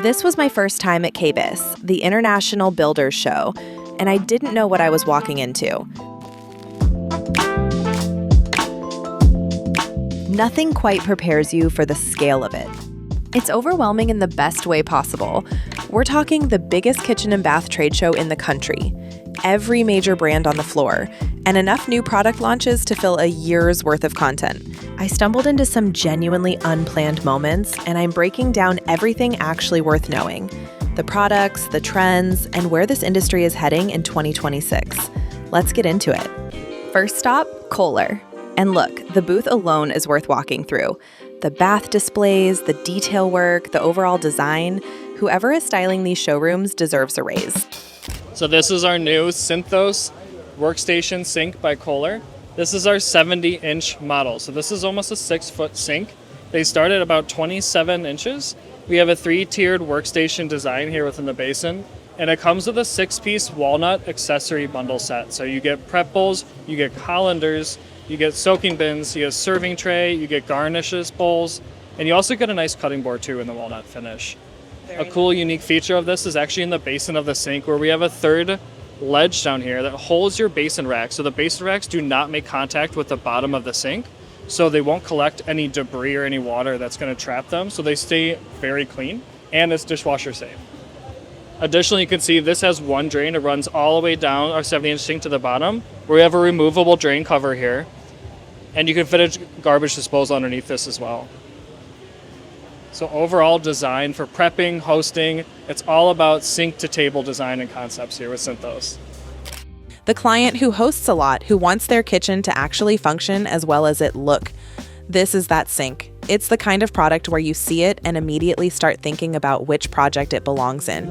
This was my first time at KBIS, the International Builders Show, and I didn't know what I was walking into. Nothing quite prepares you for the scale of it. It's overwhelming in the best way possible. We're talking the biggest kitchen and bath trade show in the country, every major brand on the floor, and enough new product launches to fill a year's worth of content. I stumbled into some genuinely unplanned moments, and I'm breaking down everything actually worth knowing. The products, the trends, and where this industry is heading in 2026. Let's get into it. First stop, Kohler. And look, the booth alone is worth walking through. The bath displays, the detail work, the overall design. Whoever is styling these showrooms deserves a raise. So this is our new Synthos Workstation sink by Kohler. This is our 70-inch model. So this is almost a 6-foot sink. They start at about 27 inches. We have a 3-tiered workstation design here within the basin. And it comes with a 6-piece walnut accessory bundle set. So you get prep bowls, you get colanders, you get soaking bins, you get a serving tray, you get garnishes bowls, and you also get a nice cutting board too in the walnut finish. A cool, unique feature of this is actually in the basin of the sink, where we have a third ledge down here that holds your basin rack. So the basin racks do not make contact with the bottom of the sink, so they won't collect any debris or any water that's going to trap them, so they stay very clean, and it's dishwasher safe. Additionally, you can see this has one drain. It runs all the way down our 70-inch sink to the bottom, where we have a removable drain cover here, and you can fit a garbage disposal underneath this as well. So overall design for prepping, hosting, it's all about sink-to-table design and concepts here with Synthos. The client who hosts a lot, who wants their kitchen to actually function as well as it look. This is that sink. It's the kind of product where you see it and immediately start thinking about which project it belongs in.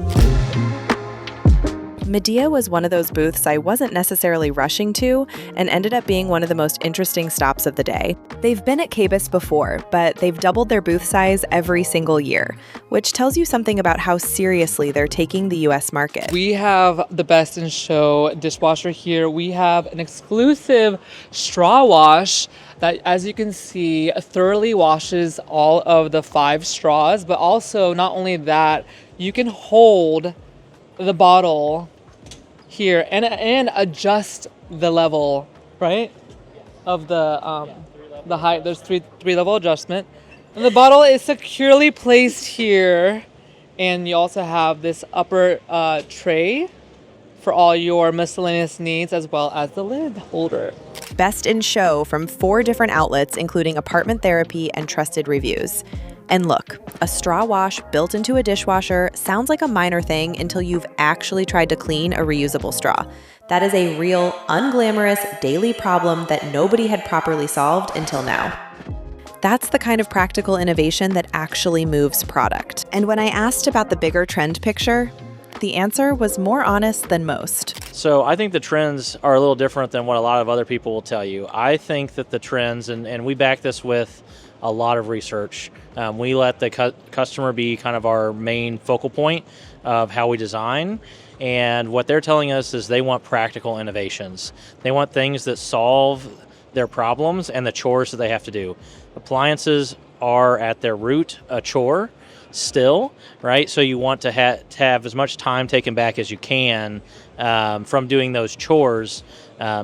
Midea was one of those booths I wasn't necessarily rushing to and ended up being one of the most interesting stops of the day. They've been at KBIS before, but they've doubled their booth size every single year, which tells you something about how seriously they're taking the US market. We have the best in show dishwasher here. We have an exclusive straw wash that, as you can see, thoroughly washes all of the 5 straws, but also not only that, you can hold the bottle here and adjust the level, right, of the height. There's three level adjustment, and the bottle is securely placed here. And you also have this upper tray for all your miscellaneous needs, as well as the lid holder. Best in show from 4 different outlets, including Apartment Therapy and Trusted Reviews. And look, a straw wash built into a dishwasher sounds like a minor thing until you've actually tried to clean a reusable straw. That is a real, unglamorous, daily problem that nobody had properly solved until now. That's the kind of practical innovation that actually moves product. And when I asked about the bigger trend picture, the answer was more honest than most. So I think the trends are a little different than what a lot of other people will tell you. I think that the trends, and we back this with a lot of research. We let the customer be kind of our main focal point of how we design. And what they're telling us is they want practical innovations. They want things that solve their problems and the chores that they have to do. Appliances are at their root a chore still, right? So you want to have as much time taken back as you can from doing those chores.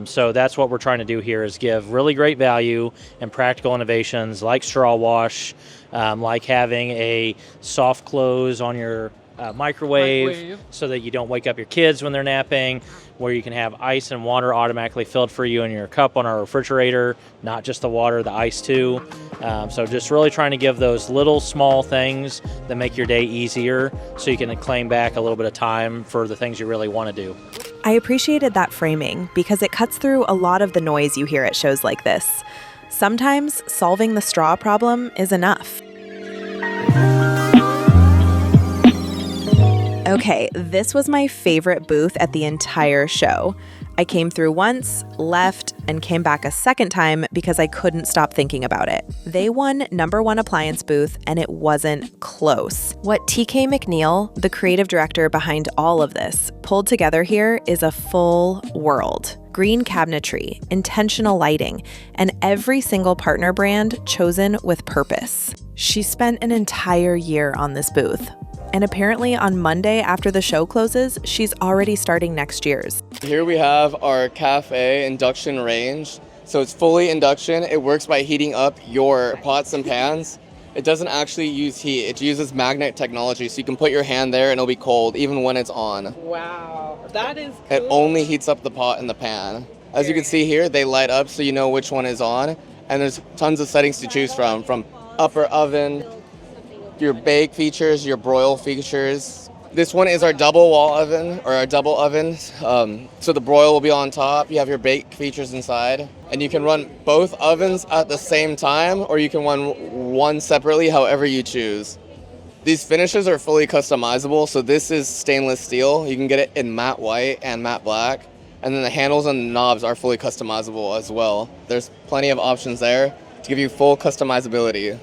So that's what we're trying to do here, is give really great value and practical innovations like straw wash, like having a soft close on your microwave so that you don't wake up your kids when they're napping, where you can have ice and water automatically filled for you in your cup on our refrigerator, not just the water, the ice too. So just really trying to give those little small things that make your day easier so you can claim back a little bit of time for the things you really want to do. I appreciated that framing because it cuts through a lot of the noise you hear at shows like this. Sometimes solving the straw problem is enough. Okay, this was my favorite booth at the entire show. I came through once, left, and came back a second time because I couldn't stop thinking about it. They won #1 appliance booth, and it wasn't close. What TK McNeil, the creative director behind all of this, pulled together here is a full world. Green cabinetry, intentional lighting, and every single partner brand chosen with purpose. She spent an entire year on this booth. And apparently on Monday after the show closes, she's already starting next year's. Here we have our cafe induction range. So it's fully induction. It works by heating up your pots and pans. It doesn't actually use heat. It uses magnet technology, so you can put your hand there and it'll be cold even when it's on. Wow, that is cool. It only heats up the pot and the pan. As you can see here, they light up so you know which one is on. And there's tons of settings to choose from upper oven, your bake features, your broil features. This one is our double wall oven, or our double oven. So the broil will be on top. You have your bake features inside. And you can run both ovens at the same time, or you can run one separately, however you choose. These finishes are fully customizable. So this is stainless steel. You can get it in matte white and matte black. And then the handles and the knobs are fully customizable as well. There's plenty of options there to give you full customizability.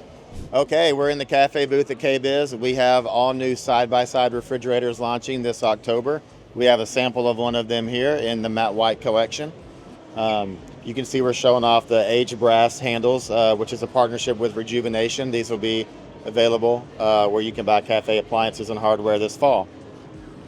Okay, we're in the cafe booth at KBIS. We have all new side-by-side refrigerators launching this October. We have a sample of one of them here in the matte white collection. You can see we're showing off the aged brass handles, which is a partnership with Rejuvenation. These will be available where you can buy Café Appliances and hardware this fall.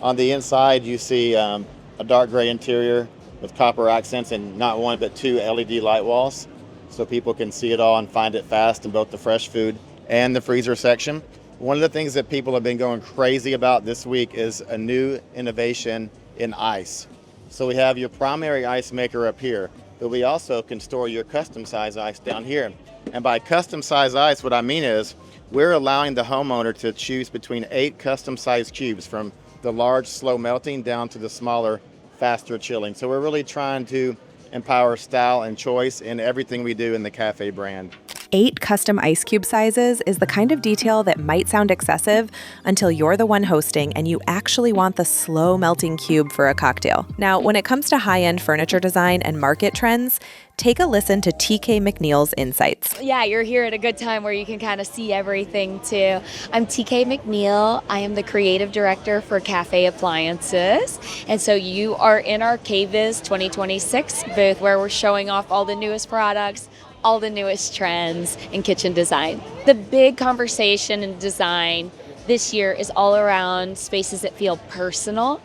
On the inside, you see a dark gray interior with copper accents and not one but two LED light walls, so people can see it all and find it fast in both the fresh food and the freezer section. One of the things that people have been going crazy about this week is a new innovation in ice. So we have your primary ice maker up here, but we also can store your custom size ice down here. And by custom size ice, what I mean is we're allowing the homeowner to choose between 8 custom size cubes, from the large slow melting down to the smaller faster chilling. So we're really trying to empower style and choice in everything we do in the cafe brand. 8 custom ice cube sizes is the kind of detail that might sound excessive until you're the one hosting and you actually want the slow melting cube for a cocktail. Now, when it comes to high-end furniture design and market trends, take a listen to TK McNeil's insights. Yeah, you're here at a good time where you can kind of see everything too. I'm TK McNeil. I am the creative director for Café Appliances. And so you are in our KBIS 2026 booth where we're showing off all the newest products, all the newest trends in kitchen design. The big conversation in design this year is all around spaces that feel personal,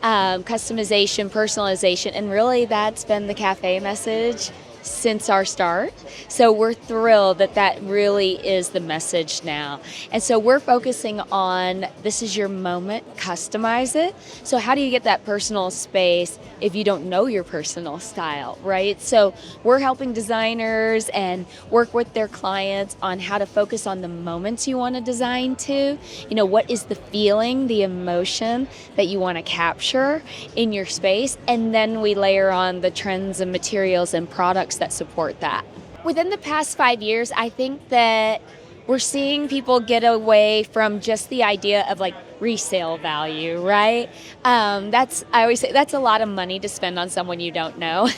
customization, personalization, and really that's been the cafe message since our start. So we're thrilled that that really is the message now. And so we're focusing on this is your moment, customize it. So how do you get that personal space if you don't know your personal style, right? So we're helping designers and work with their clients on how to focus on the moments you want to design to. You know, what is the feeling, the emotion that you want to capture in your space? And then we layer on the trends and materials and products that support that. Within the past 5 years, I think that we're seeing people get away from just the idea of like resale value, right? I always say that's a lot of money to spend on someone you don't know.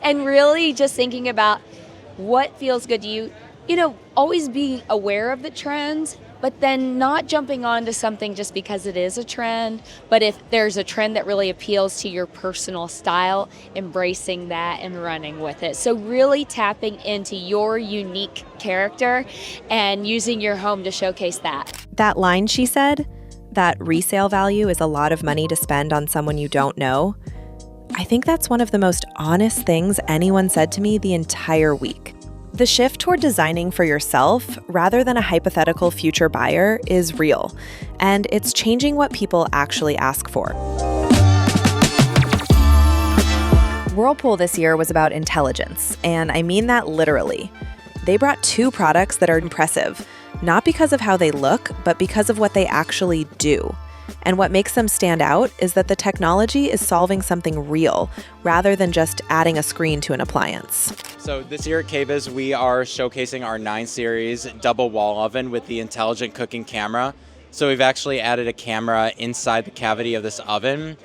And really just thinking about what feels good to you. You know, always be aware of the trends, but then not jumping onto something just because it is a trend. But if there's a trend that really appeals to your personal style, embracing that and running with it. So really tapping into your unique character and using your home to showcase that. That line she said, that resale value is a lot of money to spend on someone you don't know, I think that's one of the most honest things anyone said to me the entire week. The shift toward designing for yourself rather than a hypothetical future buyer is real, and it's changing what people actually ask for. Whirlpool this year was about intelligence, and I mean that literally. They brought 2 products that are impressive, not because of how they look, but because of what they actually do. And what makes them stand out is that the technology is solving something real, rather than just adding a screen to an appliance. So this year at KBIS, we are showcasing our 9 Series double wall oven with the intelligent cooking camera. So we've actually added a camera inside the cavity of this oven.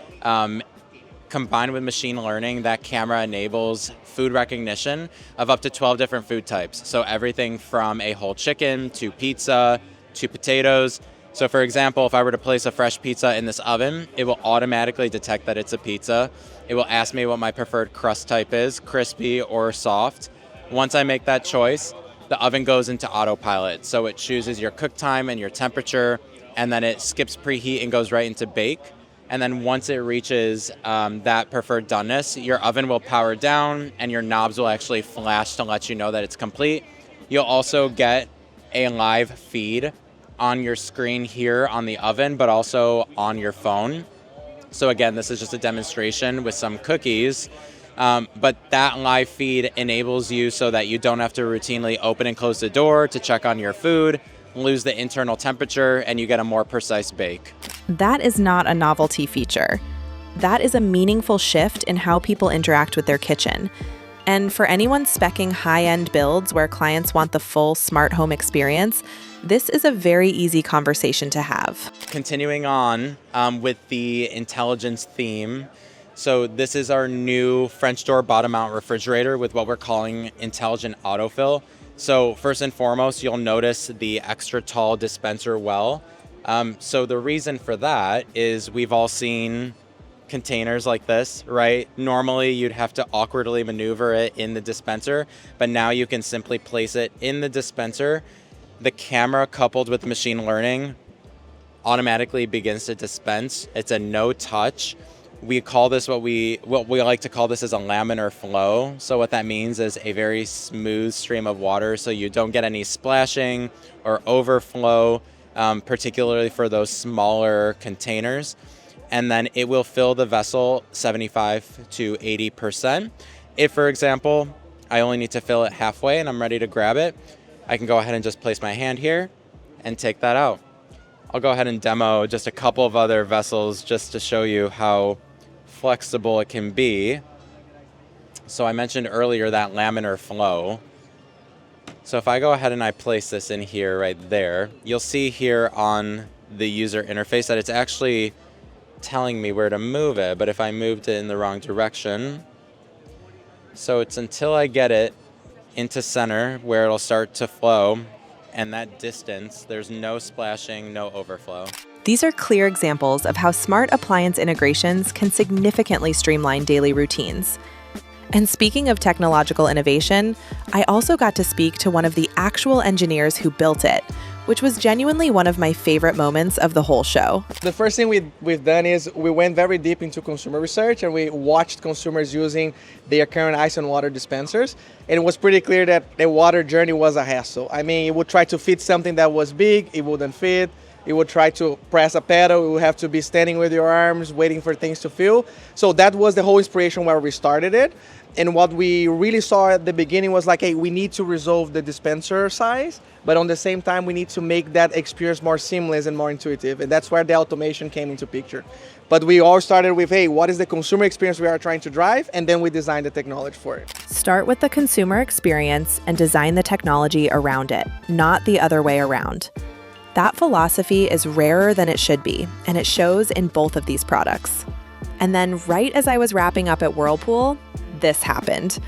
Combined with machine learning, that camera enables food recognition of up to 12 different food types. So everything from a whole chicken to pizza to potatoes. So for example, if I were to place a fresh pizza in this oven, it will automatically detect that it's a pizza. It will ask me what my preferred crust type is, crispy or soft. Once I make that choice, the oven goes into autopilot. So it chooses your cook time and your temperature, and then it skips preheat and goes right into bake. And then once it reaches that preferred doneness, your oven will power down and your knobs will actually flash to let you know that it's complete. You'll also get a live feed on your screen here on the oven, but also on your phone. So again, this is just a demonstration with some cookies, but that live feed enables you so that you don't have to routinely open and close the door to check on your food, lose the internal temperature, and you get a more precise bake. That is not a novelty feature. That is a meaningful shift in how people interact with their kitchen. And for anyone speccing high-end builds where clients want the full smart home experience, this is a very easy conversation to have. Continuing on with the intelligence theme, so this is our new French door bottom mount refrigerator with what we're calling intelligent autofill. So first and foremost, you'll notice the extra tall dispenser well. So the reason for that is we've all seen containers like this, right? Normally you'd have to awkwardly maneuver it in the dispenser, but now you can simply place it in the dispenser. The camera coupled with machine learning automatically begins to dispense. It's a no touch. We call this what we like to call this as a laminar flow. So what that means is a very smooth stream of water, so you don't get any splashing or overflow, particularly for those smaller containers. And then it will fill the vessel 75 to 80%. If, for example, I only need to fill it halfway and I'm ready to grab it, I can go ahead and just place my hand here and take that out. I'll go ahead and demo just a couple of other vessels just to show you how flexible it can be. So I mentioned earlier that laminar flow. So if I go ahead and I place this in here right there, you'll see here on the user interface that it's actually telling me where to move it, but if I moved it in the wrong direction, so it's until I get it into center where it'll start to flow, and that distance, there's no splashing, no overflow. These are clear examples of how smart appliance integrations can significantly streamline daily routines. And speaking of technological innovation, I also got to speak to one of the actual engineers who built it, which was genuinely one of my favorite moments of the whole show. The first thing we've done is we went very deep into consumer research and we watched consumers using their current ice and water dispensers. And it was pretty clear that the water journey was a hassle. I mean, it would try to fit something that was big, it wouldn't fit. You would try to press a pedal, you would have to be standing with your arms, waiting for things to fill. So that was the whole inspiration where we started it. And what we really saw at the beginning was like, hey, we need to resolve the dispenser size, but on the same time, we need to make that experience more seamless and more intuitive. And that's where the automation came into picture. But we all started with, hey, what is the consumer experience we are trying to drive? And then we designed the technology for it. Start with the consumer experience and design the technology around it, not the other way around. That philosophy is rarer than it should be, and it shows in both of these products. And then right as I was wrapping up at Whirlpool, this happened.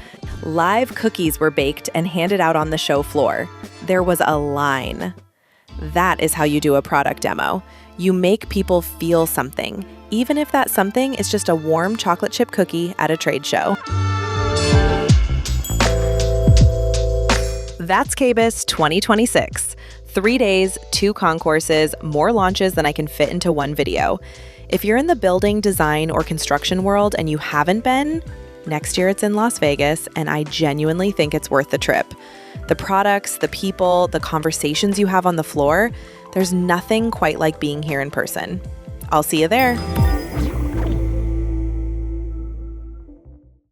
Live cookies were baked and handed out on the show floor. There was a line. That is how you do a product demo. You make people feel something, even if that something is just a warm chocolate chip cookie at a trade show. That's KBIS 2026. 3 days, 2 concourses, more launches than I can fit into one video. If you're in the building, design, or construction world and you haven't been, next year it's in Las Vegas, and I genuinely think it's worth the trip. The products, the people, the conversations you have on the floor, there's nothing quite like being here in person. I'll see you there.